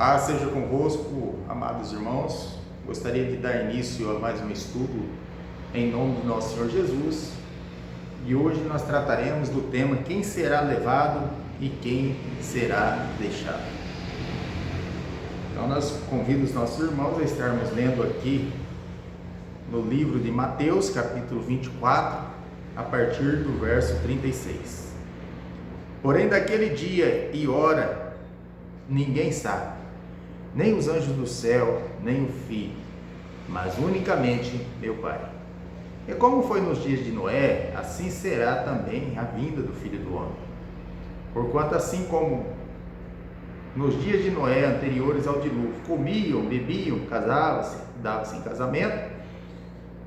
Paz seja convosco, amados irmãos. Gostaria de dar início a mais um estudo em nome do nosso Senhor Jesus. E hoje nós trataremos do tema quem será levado e quem será deixado. Então nós convido os nossos irmãos a estarmos lendo aqui no livro de Mateus, capítulo 24, a partir do verso 36. Porém daquele dia e hora ninguém sabe, nem os anjos do céu, nem o Filho, mas unicamente meu Pai. E como foi nos dias de Noé, assim será também a vinda do Filho do Homem. Porquanto assim como nos dias de Noé anteriores ao dilúvio, comiam, bebiam, casavam-se, davam-se em casamento,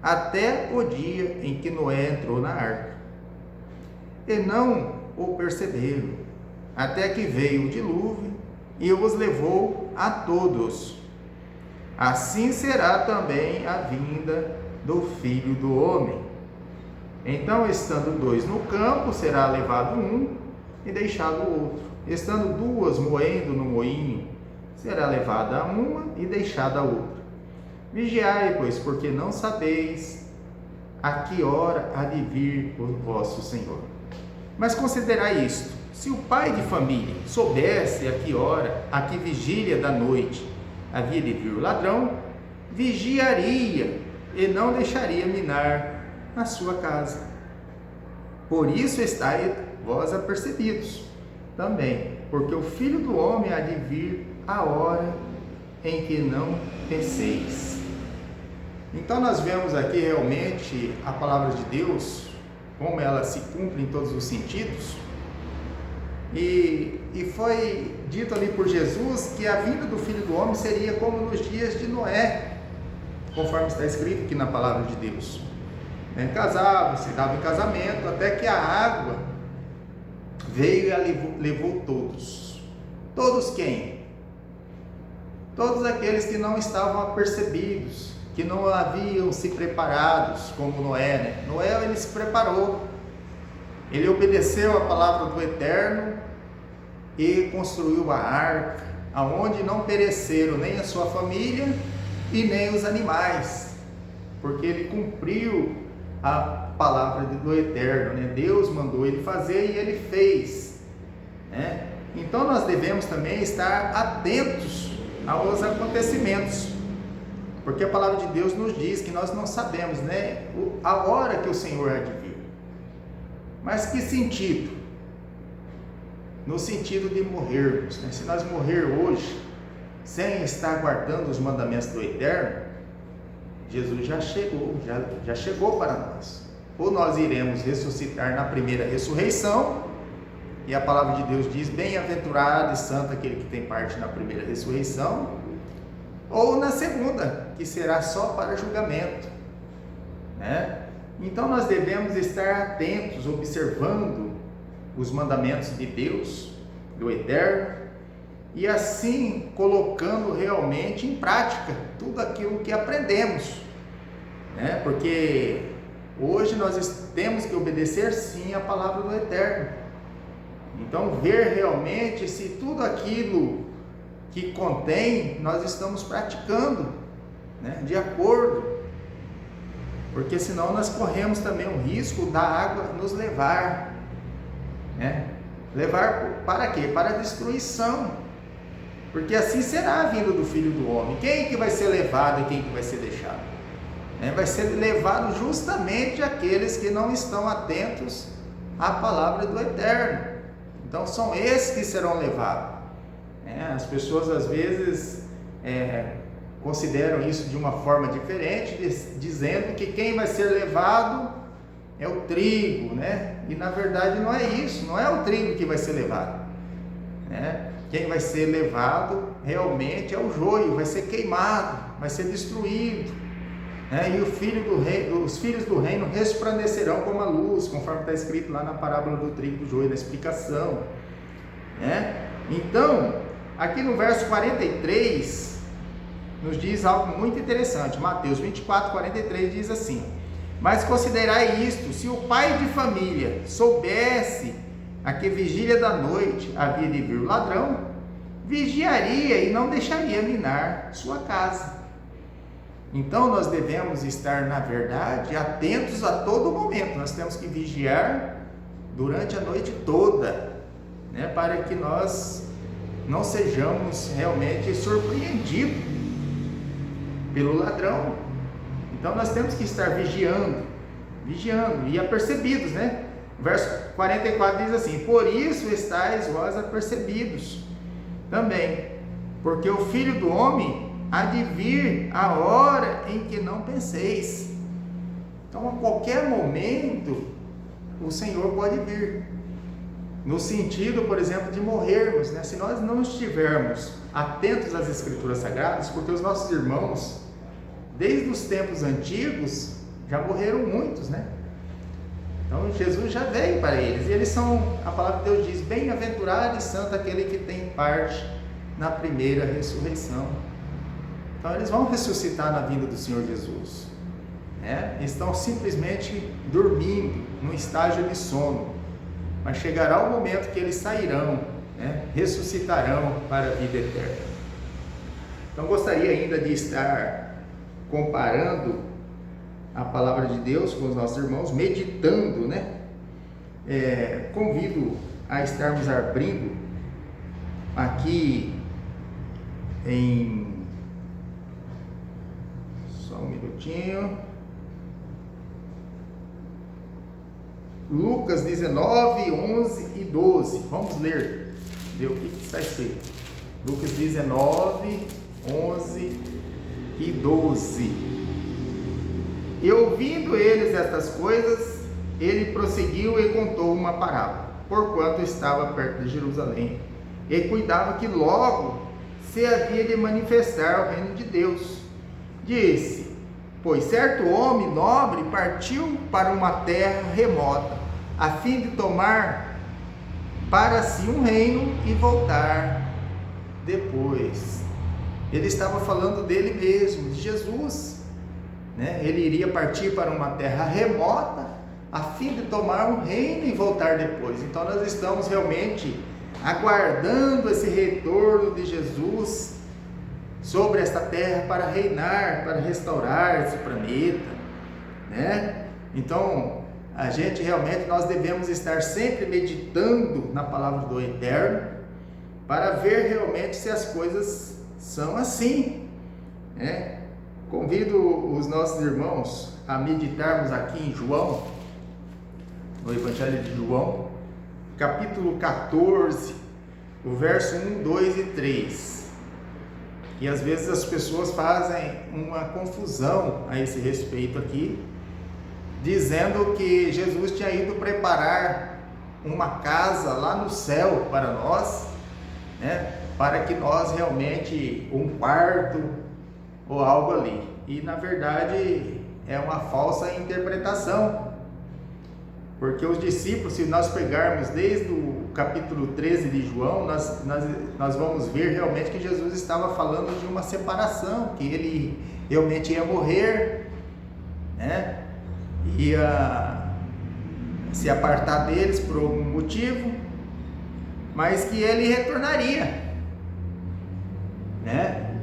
até o dia em que Noé entrou na arca. E não o perceberam, até que veio o dilúvio e os levou a todos. Assim será também a vinda do Filho do Homem. Então, estando dois no campo, será levado um e deixado o outro. Estando duas moendo no moinho, será levada uma e deixada a outra. Vigiai, pois, porque não sabeis a que hora há de vir o vosso Senhor. Mas considerai isto: se o pai de família soubesse a que hora, a que vigília da noite havia de vir o ladrão, vigiaria e não deixaria minar a sua casa. Por isso estáis vós apercebidos também, porque o Filho do Homem há de vir a hora em que não penseis. Então nós vemos aqui realmente a palavra de Deus, como ela se cumpre em todos os sentidos. E foi dito ali por Jesus que a vinda do Filho do Homem seria como nos dias de Noé, conforme está escrito aqui na palavra de Deus. Casavam-se, davam em casamento, até que a água veio e a levou todos. Todos quem? Todos aqueles que não estavam apercebidos, que não haviam se preparados, como Noé. Noé, ele se preparou, ele obedeceu a palavra do Eterno e construiu a arca, aonde não pereceram nem a sua família e nem os animais, porque ele cumpriu a palavra do Eterno, Deus mandou ele fazer e ele fez, Então nós devemos também estar atentos aos acontecimentos, porque a palavra de Deus nos diz que nós não sabemos, a hora que o Senhor há de vir. Mas que sentido? No sentido de morrermos, Se nós morrer hoje, sem estar guardando os mandamentos do Eterno, Jesus já chegou para nós. Ou nós iremos ressuscitar na primeira ressurreição, e a palavra de Deus diz: bem-aventurado e santo aquele que tem parte na primeira ressurreição, ou na segunda, que será só para julgamento, Então nós devemos estar atentos, observando os mandamentos de Deus, do Eterno, e assim colocando realmente em prática tudo aquilo que aprendemos, Porque hoje nós temos que obedecer sim a palavra do Eterno. Então ver realmente se tudo aquilo que contém nós estamos praticando, de acordo, porque senão nós corremos também o risco da água nos levar, levar para quê? Para a destruição, porque assim será a vinda do Filho do Homem. Quem que vai ser levado e quem que vai ser deixado? Vai ser levado justamente aqueles que não estão atentos à palavra do Eterno. Então são esses que serão levados. As pessoas às vezes consideram isso de uma forma diferente, dizendo que quem vai ser levado é o trigo, E na verdade não é isso, não é o trigo que vai ser levado, Quem vai ser levado realmente é o joio, vai ser queimado, vai ser destruído, E os filhos do reino resplandecerão como a luz, conforme está escrito lá na parábola do trigo e do joio, na explicação, Então, aqui no verso 43, nos diz algo muito interessante. Mateus 24, 43 diz assim: mas considerai isto: se o pai de família soubesse a que vigília da noite havia de vir o ladrão, vigiaria e não deixaria minar sua casa. Então nós devemos estar, na verdade, atentos a todo momento. Nós temos que vigiar durante a noite toda, né, para que nós não sejamos realmente surpreendidos pelo ladrão. Então nós temos que estar vigiando e apercebidos, né? Verso 44 diz assim: por isso estáis vós apercebidos também, porque o Filho do Homem há de vir a hora em que não penseis. Então, a qualquer momento, o Senhor pode vir. No sentido, por exemplo, de morrermos, né? Se nós não estivermos atentos às Escrituras Sagradas, porque os nossos irmãos, desde os tempos antigos, já morreram muitos, né? Então, Jesus já veio para eles. E eles são, a palavra de Deus diz, bem-aventurado e santo aquele que tem parte na primeira ressurreição. Então eles vão ressuscitar na vinda do Senhor Jesus, né? Estão simplesmente dormindo, num estágio de sono, mas chegará o momento que eles sairão, né? Ressuscitarão para a vida eterna. Então gostaria ainda de estar comparando a palavra de Deus com os nossos irmãos, meditando, né? Convido a estarmos abrindo aqui em... Só um minutinho. Lucas 19, 11 e 12. Vamos ler. Ver o que está escrito. Lucas 19, 11 e 12. E ouvindo eles estas coisas, ele prosseguiu e contou uma parábola, porquanto estava perto de Jerusalém, e cuidava que logo se havia de manifestar o reino de Deus. Disse: pois certo homem nobre partiu para uma terra remota, a fim de tomar para si um reino e voltar depois. Ele estava falando dele mesmo, de Jesus, né? Ele iria partir para uma terra remota, a fim de tomar um reino e voltar depois. Então nós estamos realmente aguardando esse retorno de Jesus sobre esta terra para reinar, para restaurar esse planeta, né? Então, a gente realmente, nós devemos estar sempre meditando na palavra do Eterno, para ver realmente se as coisas são assim, né? Convido os nossos irmãos a meditarmos aqui em João, no Evangelho de João, capítulo 14, o verso 1, 2 e 3. E às vezes as pessoas fazem uma confusão a esse respeito aqui, dizendo que Jesus tinha ido preparar uma casa lá no céu para nós, né? Para que nós realmente, um quarto ou algo ali. E na verdade é uma falsa interpretação, porque os discípulos, se nós pegarmos desde o capítulo 13 de João, nós vamos ver realmente que Jesus estava falando de uma separação, que ele realmente ia morrer, né? Ia se apartar deles por algum motivo, mas que ele retornaria, né?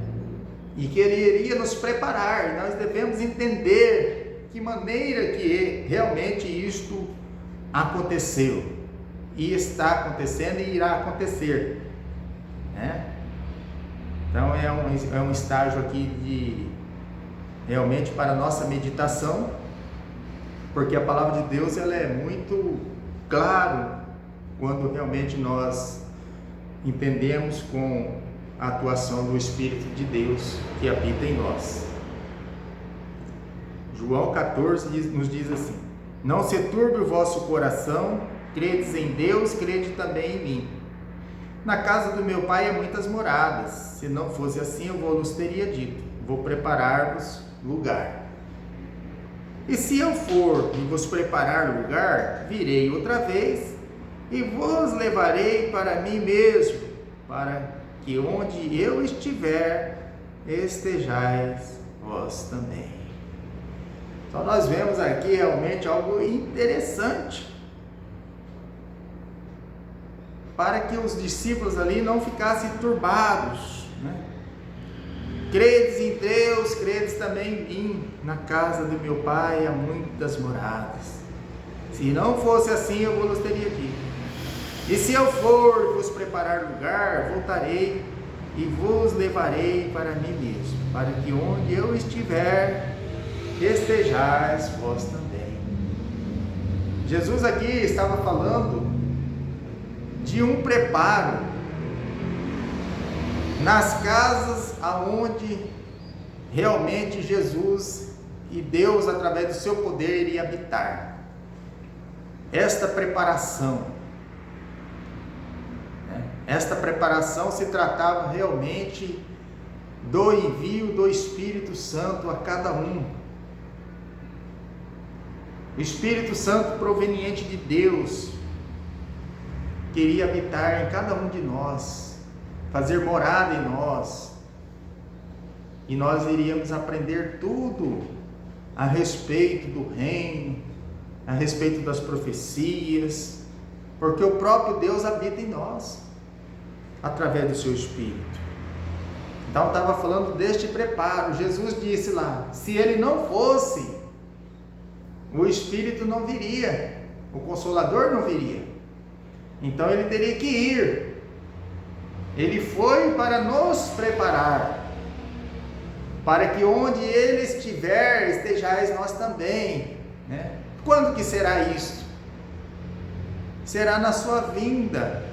E que ele iria nos preparar. Nós devemos entender que maneira que realmente isto aconteceu, e está acontecendo e irá acontecer, né? Então é um estágio aqui de realmente para a nossa meditação, porque a palavra de Deus ela é muito clara quando realmente nós entendemos com a atuação do Espírito de Deus que habita em nós. João 14 nos diz assim: não se turbe o vosso coração, credes em Deus, crede também em mim. Na casa do meu Pai há muitas moradas, se não fosse assim eu vos teria dito, vou preparar-vos lugar. E se eu for e vos preparar lugar, virei outra vez e vos levarei para mim mesmo, para que onde eu estiver, estejais vós também. Então nós vemos aqui realmente algo interessante. para que os discípulos ali não ficassem turbados, né? Credes em Deus, credes também em mim. Na casa do meu Pai há muitas moradas. Se não fosse assim, eu vos teria dito. E se eu for vos preparar lugar, voltarei e vos levarei para mim mesmo, para que onde eu estiver, estejais vós também. Jesus aqui estava falando de um preparo nas casas aonde realmente Jesus e Deus, através do seu poder, iria habitar. Esta preparação se tratava realmente do envio do Espírito Santo a cada um. O Espírito Santo proveniente de Deus queria habitar em cada um de nós, fazer morada em nós, e nós iríamos aprender tudo a respeito do reino, a respeito das profecias, porque o próprio Deus habita em nós, através do seu Espírito. Então estava falando deste preparo. Jesus disse lá, se ele não fosse, o Espírito não viria, o Consolador não viria, então ele teria que ir. Ele foi para nos preparar, para que onde ele estiver, estejais nós também, né? Quando que será isso? Será na sua vinda,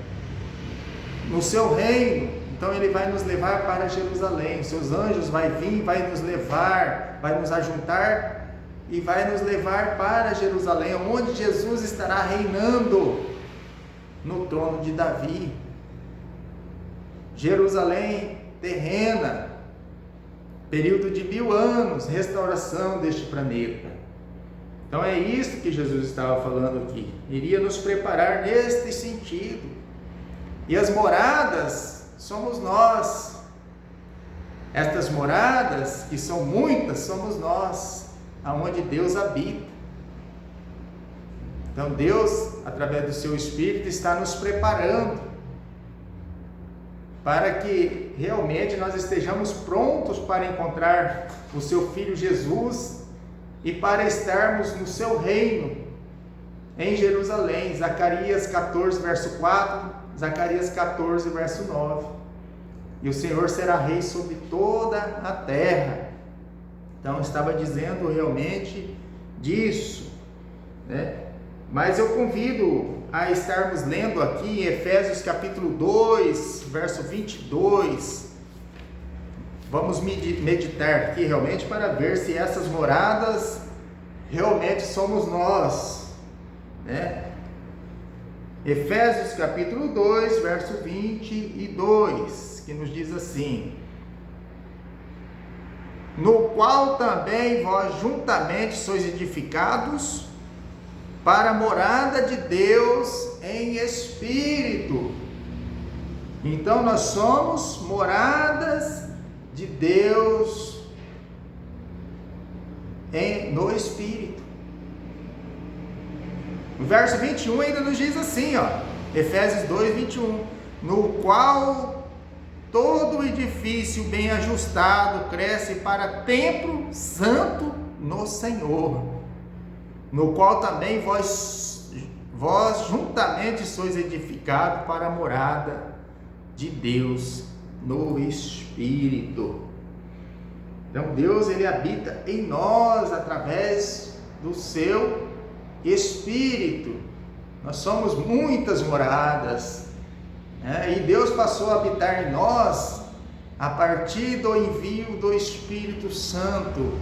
no seu reino. Então ele vai nos levar para Jerusalém, os seus anjos vai vir, vai nos levar, vai nos ajuntar e vai nos levar para Jerusalém, onde Jesus estará reinando no trono de Davi. Jerusalém terrena, período de 1000 anos, restauração deste planeta. Então é isso que Jesus estava falando aqui, iria nos preparar neste sentido. E as moradas somos nós. Estas moradas, que são muitas, somos nós, aonde Deus habita. Então Deus, através do seu Espírito, está nos preparando para que realmente nós estejamos prontos para encontrar o seu Filho Jesus e para estarmos no seu reino em Jerusalém. Zacarias 14, verso 4, Zacarias 14, verso 9. E o Senhor será rei sobre toda a terra. Então estava dizendo realmente disso, né? Mas eu convido a estarmos lendo aqui em Efésios capítulo 2, verso 22. Vamos meditar aqui realmente para ver se essas moradas realmente somos nós, né? Efésios capítulo 2, verso 22, que nos diz assim: no qual também vós juntamente sois edificados para a morada de Deus em Espírito. Então nós somos moradas de Deus no Espírito. O verso 21 ainda nos diz assim, Efésios 2, 21, no qual todo edifício bem ajustado cresce para templo santo no Senhor, no qual também vós juntamente sois edificados para a morada de Deus no Espírito. Então Deus, ele habita em nós através do seu Espírito. Nós somos muitas moradas, né? E Deus passou a habitar em nós a partir do envio do Espírito Santo,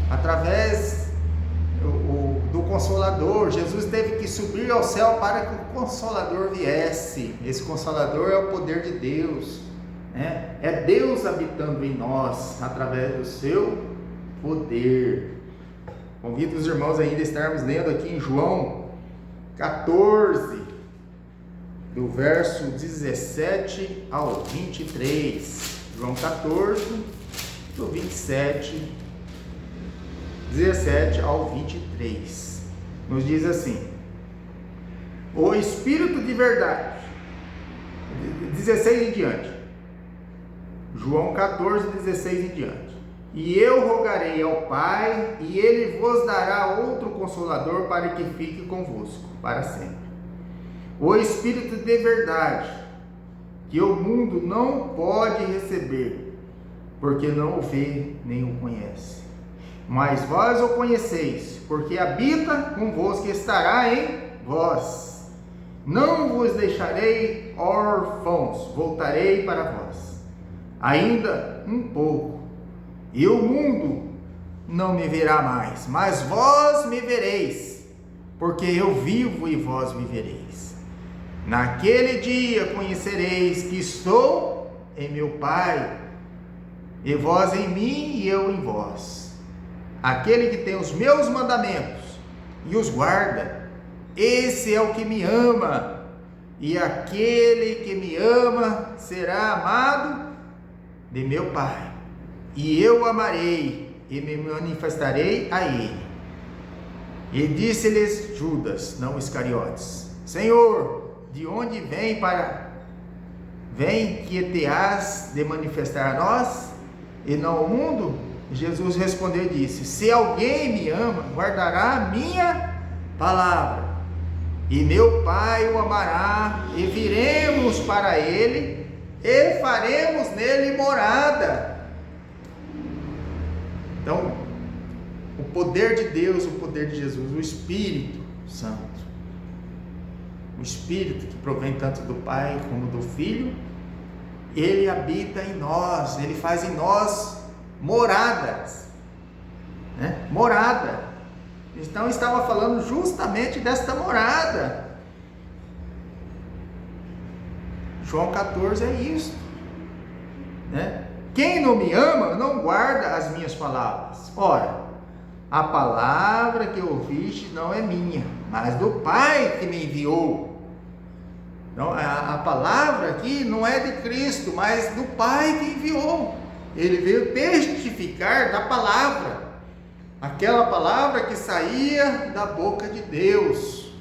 através do Consolador. Jesus teve que subir ao céu para que o Consolador viesse. Esse Consolador é o poder de Deus, né? É Deus habitando em nós através do seu poder. Convido os irmãos ainda a estarmos lendo aqui em João 14, do verso 17 ao 23. João 14, do 17 ao 23. Nos diz assim: o Espírito de verdade, 16 em diante. João 14, 16 em diante. E eu rogarei ao Pai, e Ele vos dará outro Consolador para que fique convosco para sempre. O Espírito de verdade, que o mundo não pode receber, porque não o vê nem o conhece. Mas vós o conheceis, porque habita convosco e estará em vós. Não vos deixarei órfãos, voltarei para vós. Ainda um pouco, e o mundo não me verá mais, mas vós me vereis, porque eu vivo e vós vivereis. Naquele dia conhecereis que estou em meu Pai, e vós em mim e eu em vós. Aquele que tem os meus mandamentos e os guarda, esse é o que me ama, e aquele que me ama será amado de meu Pai, e eu amarei e me manifestarei a ele. E disse-lhes Judas, não Iscariotes: Senhor, de onde vem que te hás de manifestar a nós e não ao mundo? Jesus respondeu e disse: se alguém me ama, guardará a minha palavra, e meu Pai o amará, e viremos para ele e faremos nele morada. Então, o poder de Deus, o poder de Jesus, o Espírito Santo, o Espírito que provém tanto do Pai como do Filho, ele habita em nós, ele faz em nós moradas, né? Morada. Então estava falando justamente desta morada. João 14 é isso, né? Quem não me ama não guarda as minhas palavras. Ora, a palavra que ouviste não é minha, mas do Pai que me enviou. Então, a palavra aqui não é de Cristo, mas do Pai que enviou. Ele veio testificar da palavra, aquela palavra que saía da boca de Deus.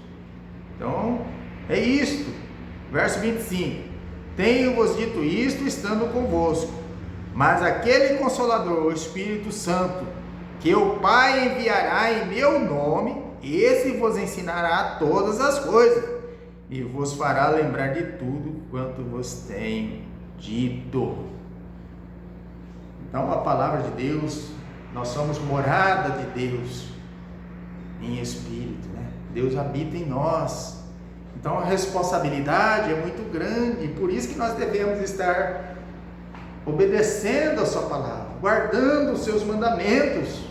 Então, é isto. Verso 25: tenho-vos dito isto estando convosco, mas aquele Consolador, o Espírito Santo, que o Pai enviará em meu nome, esse vos ensinará todas as coisas, e vos fará lembrar de tudo quanto vos tenho dito. Então, a palavra de Deus, nós somos morada de Deus em espírito, né? Deus habita em nós. Então, a responsabilidade é muito grande, por isso que nós devemos estar obedecendo a sua palavra, guardando os seus mandamentos,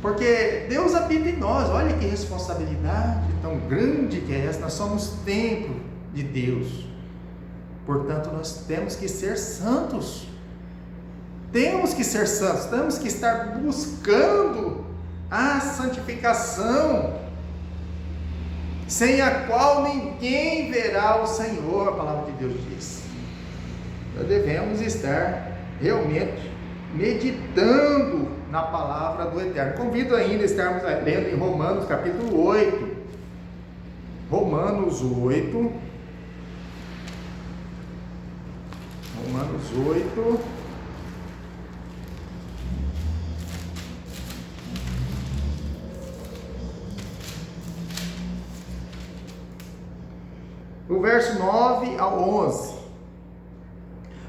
porque Deus habita em nós. Olha que responsabilidade tão grande que é essa. Nós somos templo de Deus, portanto nós temos que ser santos, temos que estar buscando a santificação, sem a qual ninguém verá o Senhor. A palavra de Deus diz. Nós devemos estar realmente meditando na palavra do Eterno. Convido ainda a estarmos lendo em Romanos capítulo 8. Romanos 8. Romanos 8. O verso 9 ao 11.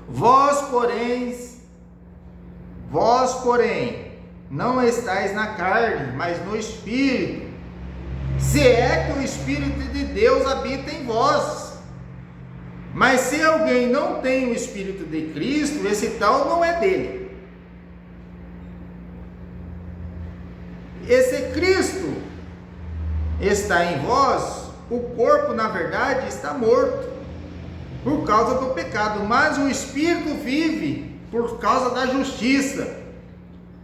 Vós, porém, não estáis na carne, mas no Espírito, se é que o Espírito de Deus habita em vós. Mas se alguém não tem o Espírito de Cristo, esse tal não é dele. Esse Cristo está em vós, o corpo, na verdade, está morto por causa do pecado, mas o Espírito vive por causa da justiça.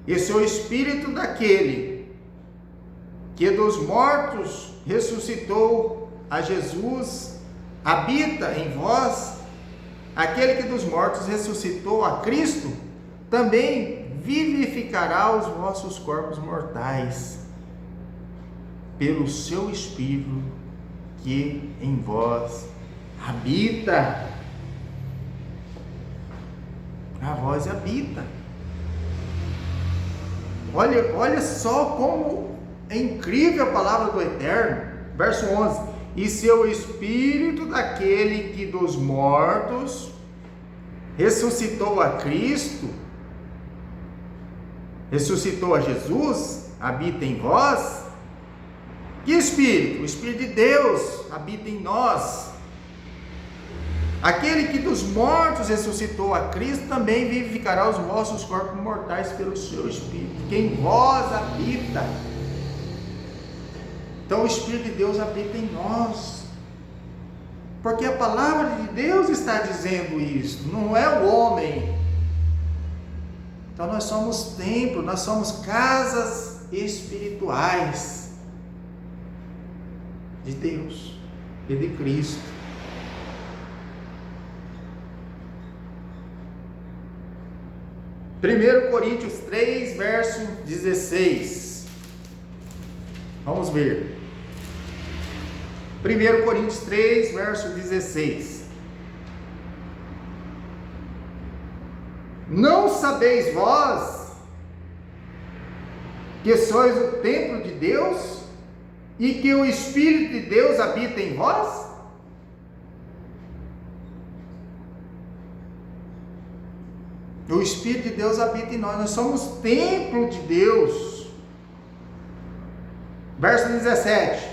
Esse é o Espírito daquele que dos mortos ressuscitou a Jesus, habita em vós. Aquele que dos mortos ressuscitou a Cristo, também vivificará os vossos corpos mortais, pelo seu Espírito que em vós habita. A voz habita. Olha só como é incrível a palavra do Eterno. Verso 11: e seu espírito daquele que dos mortos ressuscitou a Cristo, ressuscitou a Jesus, habita em vós. Que espírito? O Espírito de Deus habita em nós. Aquele que dos mortos ressuscitou a Cristo também vivificará os vossos corpos mortais pelo seu Espírito, que em vós habita. Então o Espírito de Deus habita em nós, porque a palavra de Deus está dizendo isso, não é o homem. Então nós somos templo, nós somos casas espirituais de Deus e de Cristo. Primeiro Coríntios 3, verso 16. Vamos ver. 1 Coríntios 3, verso 16. Não sabeis vós que sois o templo de Deus e que o Espírito de Deus habita em vós? O Espírito de Deus habita em nós, nós somos templo de Deus. Verso 17,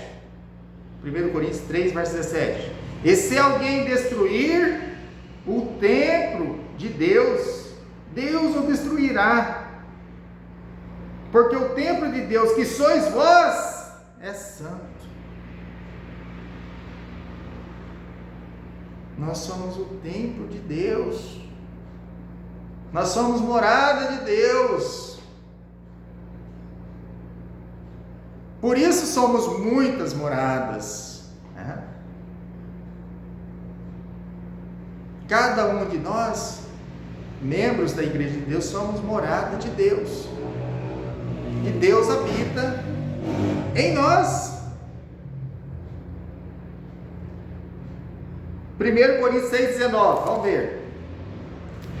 1 Coríntios 3, verso 17. E se alguém destruir o templo de Deus, Deus o destruirá, porque o templo de Deus que sois vós é santo. Nós somos o templo de Deus. Nós somos morada de Deus. Por isso somos muitas moradas, né? Cada um de nós, membros da Igreja de Deus, somos morada de Deus. E Deus habita em nós. 1 Coríntios 6,19, vamos ver.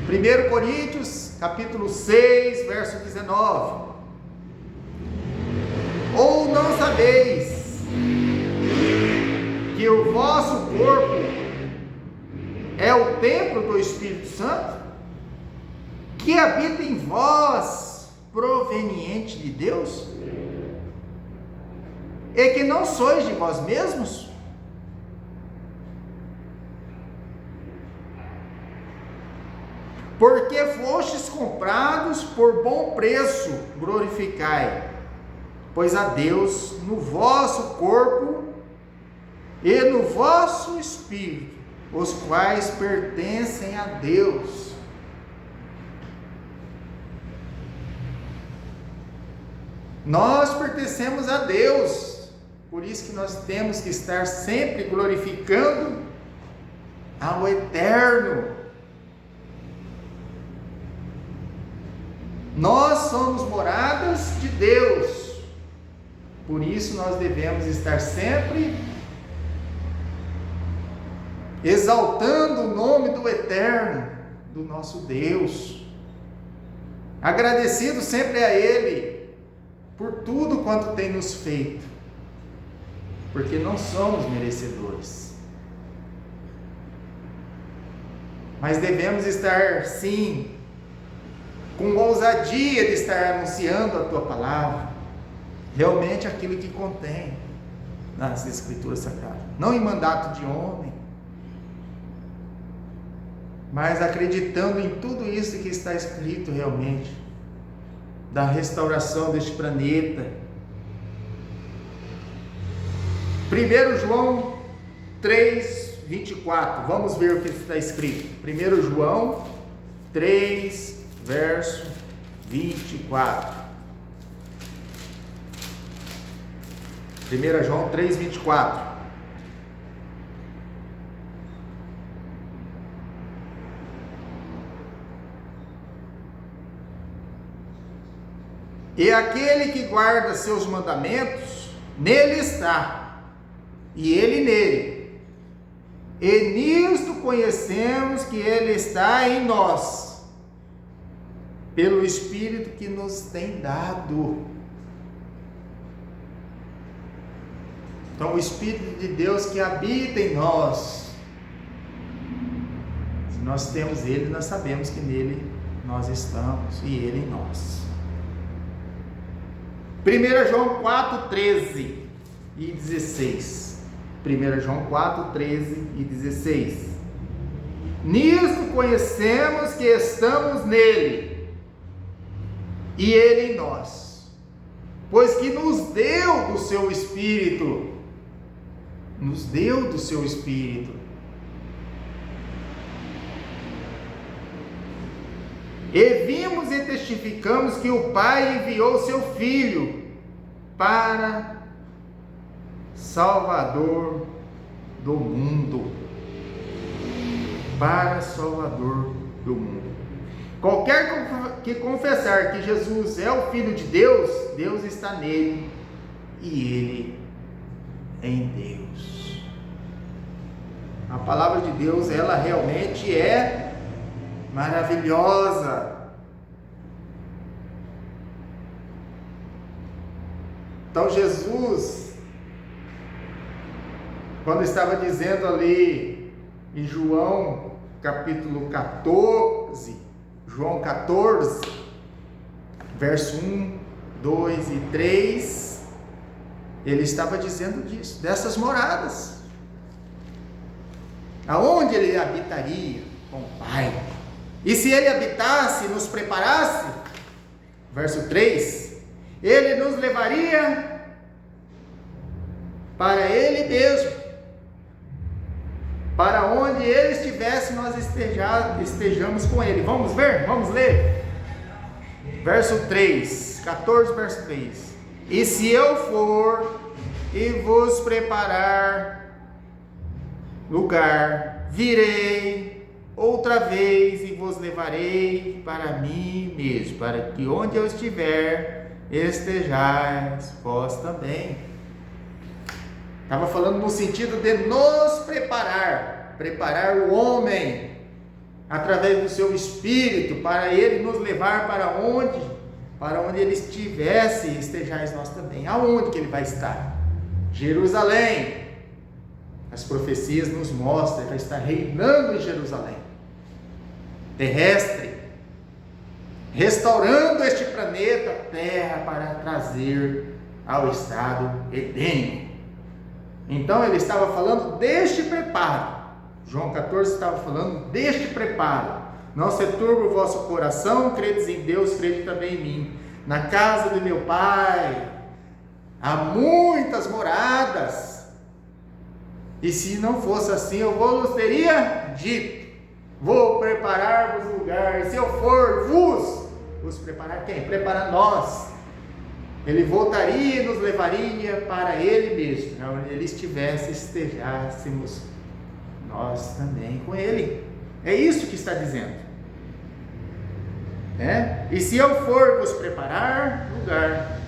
1 Coríntios, capítulo 6, verso 19. Ou não sabeis que o vosso corpo é o templo do Espírito Santo, que habita em vós, proveniente de Deus, e que não sois de vós mesmos? Porque fostes comprados por bom preço, glorificai, pois a Deus no vosso corpo e no vosso espírito, os quais pertencem a Deus. Nós pertencemos a Deus, por isso que nós temos que estar sempre glorificando ao Eterno. Nós somos moradas de Deus, por isso nós devemos estar sempre exaltando o nome do Eterno, do nosso Deus, agradecido sempre a Ele por tudo quanto tem nos feito, porque não somos merecedores, mas devemos estar sim com ousadia de estar anunciando a tua palavra, realmente aquilo que contém nas Escrituras Sagradas, não em mandato de homem, mas acreditando em tudo isso que está escrito realmente, da restauração deste planeta. 1 João 3, 24, vamos ver o que está escrito. 1 João 3, verso 24. 1 João 3, 24. E aquele que guarda seus mandamentos, nele está, e ele nele. E nisto conhecemos que Ele está em nós, pelo Espírito que nos tem dado. Então, o Espírito de Deus que habita em nós, se nós temos Ele, nós sabemos que nele nós estamos e Ele em nós. 1 João 4, 13 e 16. 1 João 4, 13 e 16. Nisto conhecemos que estamos nele e ele em nós, pois que nos deu do seu Espírito. Nos deu do seu Espírito. E vimos e testificamos que o Pai enviou seu Filho para Salvador do mundo. Para Salvador do mundo. Qualquer que confessar que Jesus é o Filho de Deus, Deus está nele e ele em Deus. A palavra de Deus, ela realmente é maravilhosa. Então Jesus, quando estava dizendo ali em João capítulo 14, João 14, verso 1, 2 e 3, ele estava dizendo disso, dessas moradas, aonde ele habitaria com o Pai. E se ele habitasse e nos preparasse, verso 3, ele nos levaria para ele mesmo, para onde ele estivesse, nós estejamos com ele. Vamos ver? Vamos ler? Verso 3, 14, verso 3. E se eu for e vos preparar lugar, virei outra vez e vos levarei para mim mesmo, para que onde eu estiver, estejais vós também. Estava falando no sentido de nos preparar o homem, através do seu Espírito, para ele nos levar para onde ele estivesse, estejais nós também. Aonde que ele vai estar? Jerusalém. As profecias nos mostram, ele vai estar reinando em Jerusalém, terrestre, restaurando este planeta Terra para trazer ao estado edênico. Então ele estava falando deste preparo. João 14 estava falando deste preparo. Não se turbe o vosso coração, credes em Deus, crede também em mim. Na casa de meu Pai há muitas moradas. E se não fosse assim, eu vos teria dito: vou preparar-vos lugar. E se eu for vos preparar quem? Preparar nós. Ele voltaria e nos levaria para ele mesmo, onde ele estivesse, estejássemos nós também com ele. É isso que está dizendo. E se eu for vos preparar lugar,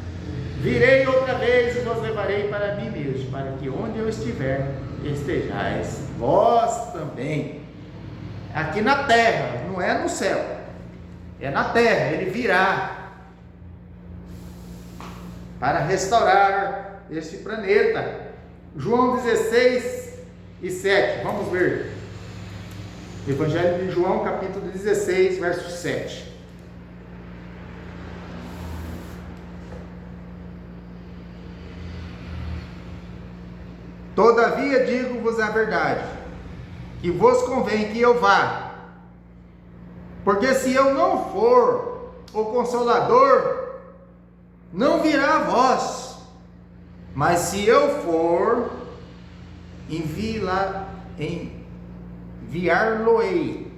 virei outra vez e vos levarei para mim mesmo, para que onde eu estiver, estejais vós também. Aqui na terra, não é no céu, é na terra. Ele virá para restaurar este planeta. João 16 e 7, vamos ver. Evangelho de João, capítulo 16, verso 7. Todavia digo-vos a verdade, que vos convém que eu vá, porque se eu não for, o Consolador não virá a vós, mas se eu for, enviar-lo-ei.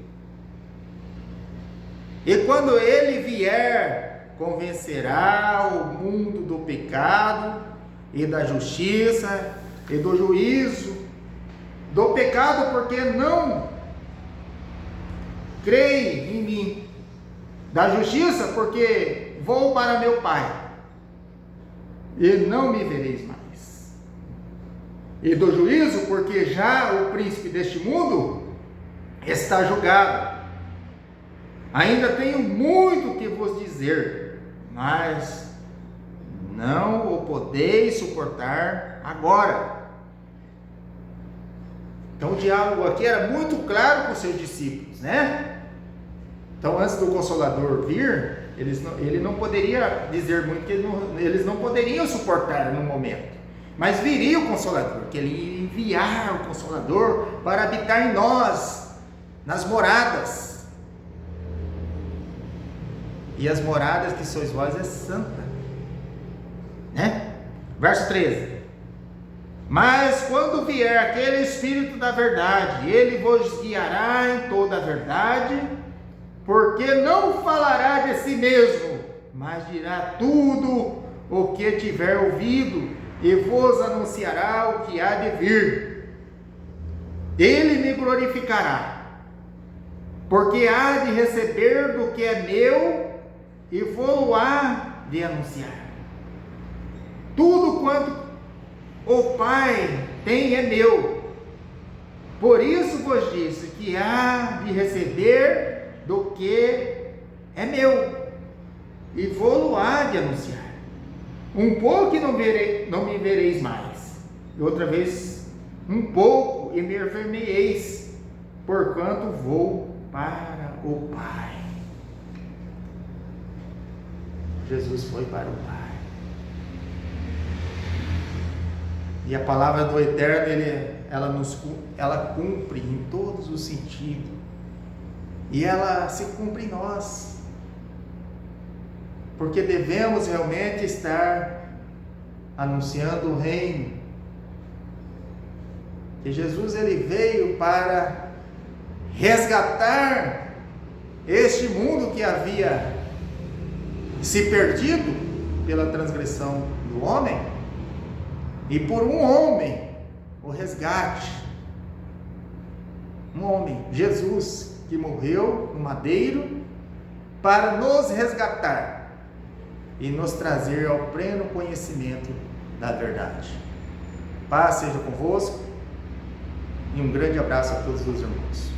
E quando ele vier, convencerá o mundo do pecado e da justiça e do juízo. Do pecado, porque não creem em mim. Da justiça, porque vou para meu Pai e não me vereis mais. e do juízo, porque já o príncipe deste mundo está julgado. Ainda tenho muito que vos dizer, mas não o podeis suportar agora. Então o diálogo aqui era muito claro com os seus discípulos, né? Então antes do Consolador vir, ele não poderia dizer muito, que eles não poderiam suportar no momento. Mas viria o Consolador, que ele ia enviar o Consolador para habitar em nós, nas moradas. E as moradas que sois vós é santa, né? Verso 13. Mas quando vier aquele Espírito da verdade, ele vos guiará em toda a verdade, porque não falará de si mesmo, mas dirá tudo o que tiver ouvido, e vos anunciará o que há de vir. Ele me glorificará, porque há de receber do que é meu, e vou há de anunciar. Tudo quanto o Pai tem é meu. Por isso vos disse que há de receber do que é meu, e vou há de anunciar. Um pouco e não me vereis mais, e outra vez um pouco e me ver-me-eis, porquanto vou para o Pai. Jesus foi para o Pai. E a palavra do Eterno, ela cumpre em todos os sentidos. E ela se cumpre em nós. Porque devemos realmente estar anunciando o reino. E Jesus, ele veio para resgatar este mundo que havia se perdido pela transgressão do homem, e por um homem, o resgate, um homem, Jesus, que morreu no madeiro para nos resgatar e nos trazer ao pleno conhecimento da verdade. Paz seja convosco e um grande abraço a todos os irmãos.